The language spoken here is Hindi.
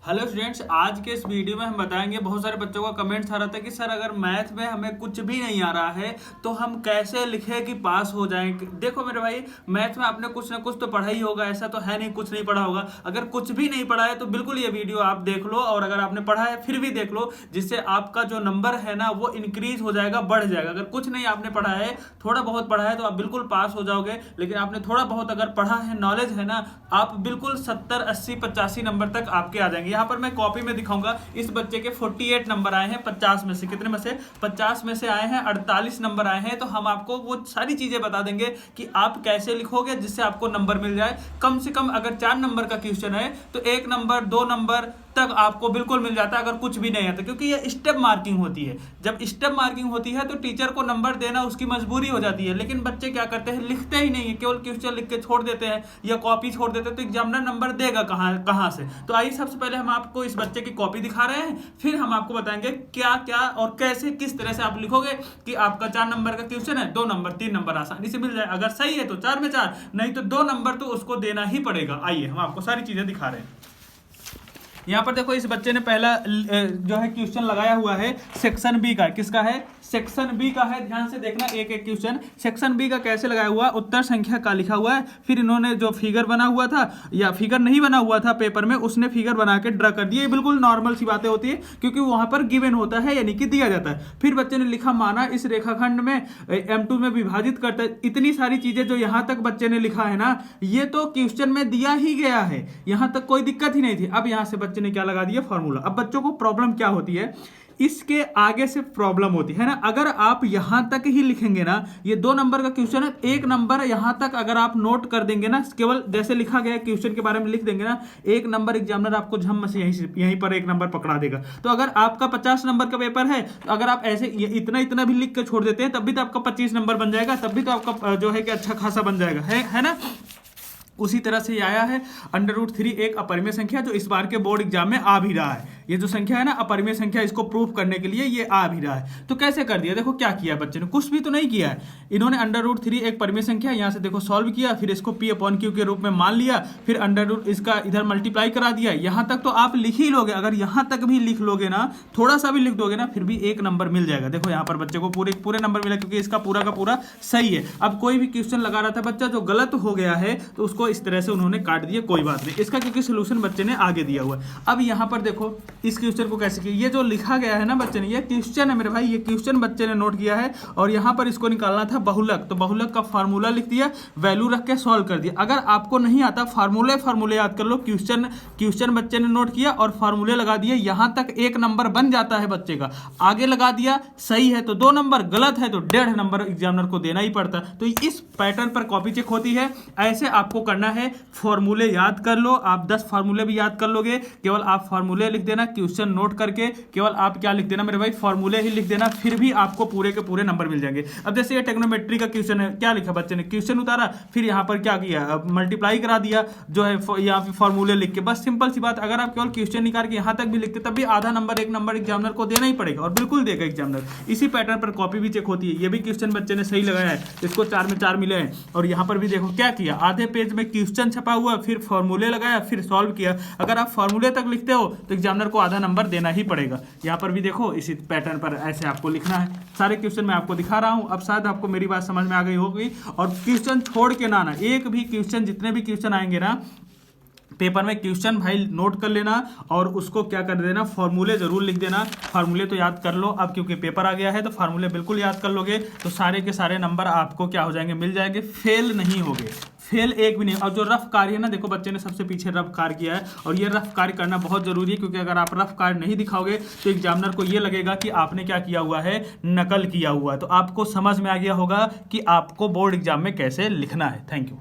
हेलो स्टूडेंट्स, आज के इस वीडियो में हम बताएंगे। बहुत सारे बच्चों का कमेंट्स आ रहा था कि सर अगर मैथ में हमें कुछ भी नहीं आ रहा है तो हम कैसे लिखें कि पास हो जाएं। देखो मेरे भाई, मैथ में आपने कुछ ना कुछ तो पढ़ा ही होगा, ऐसा तो है नहीं कुछ नहीं पढ़ा होगा। अगर कुछ भी नहीं पढ़ा है तो बिल्कुल ये वीडियो आप देख लो, और अगर आपने पढ़ा है फिर भी देख लो, जिससे आपका जो नंबर है ना वो इंक्रीज हो जाएगा, बढ़ जाएगा। अगर कुछ नहीं आपने पढ़ा है, थोड़ा बहुत पढ़ा है, तो आप बिल्कुल पास हो जाओगे। लेकिन आपने थोड़ा बहुत अगर पढ़ा है, नॉलेज है ना, आप बिल्कुल 70 80 85 नंबर तक आपके आ जाएंगे। यहाँ पर मैं कॉपी में दिखाऊंगा। इस बच्चे के 48 नंबर आए हैं 50 में से। कितने में से? 50 में से आए हैं 48 नंबर आए हैं। तो हम आपको वो सारी चीजें बता देंगे कि आप कैसे लिखोगे जिससे आपको नंबर मिल जाए। कम से कम अगर 4 नंबर का क्वेश्चन है तो 1 नंबर 2 नंबर तक आपको बिल्कुल मिल जाता है, अगर कुछ भी नहीं आता। क्योंकि ये स्टेप मार्किंग होती है। जब स्टेप मार्किंग होती है तो टीचर को नंबर देना उसकी मजबूरी हो जाती है। लेकिन बच्चे क्या करते हैं, लिखते ही नहीं है, केवल क्वेश्चन लिख के छोड़ देते हैं या कॉपी छोड़ देते हैं। तो एग्जामिनर नंबर देगा कहाँ से? तो आइए सबसे पहले हम आपको इस बच्चे की कॉपी दिखा रहे हैं, फिर हम आपको बताएंगे क्या क्या और कैसे किस तरह से आप लिखोगे कि आपका 4 नंबर का क्वेश्चन है, 2 नंबर 3 नंबर आसानी से मिल जाए। अगर सही है तो 4 में 4, नहीं तो 2 नंबर तो उसको देना ही पड़ेगा। आइए हम आपको सारी चीजें दिखा रहे हैं। यहाँ पर देखो, इस बच्चे ने पहला जो है क्वेश्चन लगाया हुआ है सेक्शन बी का। किसका है? सेक्शन बी का है। ध्यान से देखना एक एक क्वेश्चन। सेक्शन बी का कैसे लगाया हुआ? उत्तर संख्या का लिखा हुआ है। फिर इन्होंने जो फिगर बना हुआ था, या फिगर नहीं बना हुआ था पेपर में, उसने फिगर बना के ड्रा कर दिया। ये बिल्कुल नॉर्मल सी बातें होती है, क्योंकि वहां पर गिवन होता है, यानी कि दिया जाता है। फिर बच्चे ने लिखा, माना इस रेखाखंड में M2 में विभाजित करता है। इतनी सारी चीजें जो यहाँ तक बच्चे ने लिखा है ना, ये तो क्वेश्चन में दिया ही गया है, यहाँ तक कोई दिक्कत ही नहीं थी। अब यहाँ से बच्चे ने क्या लगा दिया? फॉर्मूला। अब बच्चों को प्रॉब्लम क्या होती है, इसके आगे से प्रॉब्लम होती है ना। अगर आप यहां तक ही लिखेंगे ना, ये 2 नंबर का क्वेश्चन है, 1 नंबर यहां तक अगर आप नोट कर देंगे ना, केवल जैसे लिखा गया क्वेश्चन के बारे में लिख देंगे ना, 1 नंबर एग्जामिनर आपको झम से यहीं पर 1 नंबर पकड़ा देगा। तो अगर आपका 50 नंबर का पेपर है, तो अगर आप ऐसे इतना इतना भी लिख के छोड़ देते हैं, तब भी तो आपका 25 नंबर बन जाएगा, तब भी तो आपका जो है कि अच्छा खासा बन जाएगा, है ना। उसी तरह से ये आया है √3 एक अपरिमेय संख्या, जो इस बार के बोर्ड एग्जाम में आ भी रहा है। ये जो संख्या है ना अपरिमेय संख्या, इसको प्रूफ करने के लिए ये आ भी रहा है। तो कैसे कर दिया? देखो क्या किया बच्चे ने, कुछ भी तो नहीं किया है। इन्होंने √3 एक परिमेय संख्या, यहाँ से देखो सॉल्व किया, फिर इसको P/Q के रूप में मान लिया, फिर अंडर इसका इधर मल्टीप्लाई करा दिया। यहाँ तक तो आप लिख ही लोगे। अगर यहाँ तक भी लिख लोगे ना, थोड़ा सा भी लिख दोगे ना, फिर भी 1 नंबर मिल जाएगा। देखो यहाँ पर बच्चे को पूरे नंबर मिला, क्योंकि इसका पूरा का पूरा सही है। अब कोई भी क्वेश्चन लगा रहा था बच्चा जो गलत हो गया है, तो उसको इस तरह से उन्होंने काट दिया, कोई बात नहीं। इसका क्योंकि सोल्यूशन बच्चे ने आगे दिया हुआ है। अब यहाँ पर देखो इस क्वेश्चन को कैसे किया। ये जो लिखा गया है ना बच्चे ने, ये क्वेश्चन है मेरे भाई, ये क्वेश्चन बच्चे ने नोट किया है, और यहाँ पर इसको निकालना था बहुलक। तो बहुलक का फार्मूला लिख दिया, वैल्यू रख के सॉल्व कर दिया। अगर आपको नहीं आता, फार्मूले याद कर लो। क्वेश्चन बच्चे ने नोट किया और फार्मूले लगा दिए। यहां तक 1 नंबर बन जाता है बच्चे का। आगे लगा दिया, सही है तो 2 नंबर, गलत है तो 1.5 नंबर एग्जामिनर को देना ही पड़ता है। तो इस पैटर्न पर कॉपी चेक होती है। ऐसे आपको करना है। फार्मूले याद कर लो, आप 10 फार्मूले भी याद कर लोगे। केवल आप फार्मूले लिख देना, क्वेश्चन नोट करके केवल आप क्या लिख देना मेरे भाई, फार्मूले ही लिख देना, फिर भी आपको पूरे के पूरे नंबर मिल जाएंगे। अब जैसे ये ट्रिग्नोमेट्री का क्वेश्चन है, क्या लिखा बच्चे ने? क्वेश्चन उतारा, फिर यहाँ पर क्या किया, मल्टीप्लाई करा दिया, जो है यहाँ पे फार्मूले लिख के। बस सिंपल सी बात। अगर आप केवल क्वेश्चन निकाल के यहाँ तक भी लिखते, तब भी आधा नंबर 1 नंबर एग्जामिनर को देना ही पड़ेगा, और बिल्कुल देगा एग्जामिनर। इसी पैटर्न पर कॉपी भी चेक होती है। ये भी क्वेश्चन बच्चे ने सही लगाया है, इसको 4 में 4 मिले हैं। और यहाँ पर भी देखो क्या किया, आधे पेज में क्वेश्चन छपा हुआ, फिर फार्मूले लगाया, फिर सॉल्व किया। अगर आप फार्मूले तक लिखते हो तो एग्जामिनर को आधा नंबर देना ही पड़ेगा। यहाँ पर भी देखो इसी पैटर्न पर ऐसे आपको लिखना है। सारे क्वेश्चन मैं आपको दिखा रहा हूँ। अब शायद आपको मेरी बात समझ में आ गई होगी। और क्वेश्चन छोड़ के ना आना, एक भी क्वेश्चन, जितने भी क्वेश्चन आएंगे ना पेपर में, क्वेश्चन भाई नोट कर लेना, और उसको क्या कर देना, फार्मूले जरूर लिख देना। फार्मूले तो याद कर लो, अब क्योंकि पेपर आ गया है तो फार्मूले बिल्कुल याद कर लोगे, तो सारे के सारे नंबर आपको क्या हो जाएंगे, मिल जाएंगे। फेल नहीं होगे, फेल एक भी नहीं। और जो रफ कार्य है ना, देखो बच्चे ने सबसे पीछे रफ कार्य किया है, और ये रफ कार्य करना बहुत जरूरी है, क्योंकि अगर आप रफ कार्य नहीं दिखाओगे तो एग्जामिनर को ये लगेगा कि आपने क्या किया हुआ है, नकल किया हुआ है। तो आपको समझ में आ गया होगा कि आपको बोर्ड एग्जाम में कैसे लिखना है। Thank you.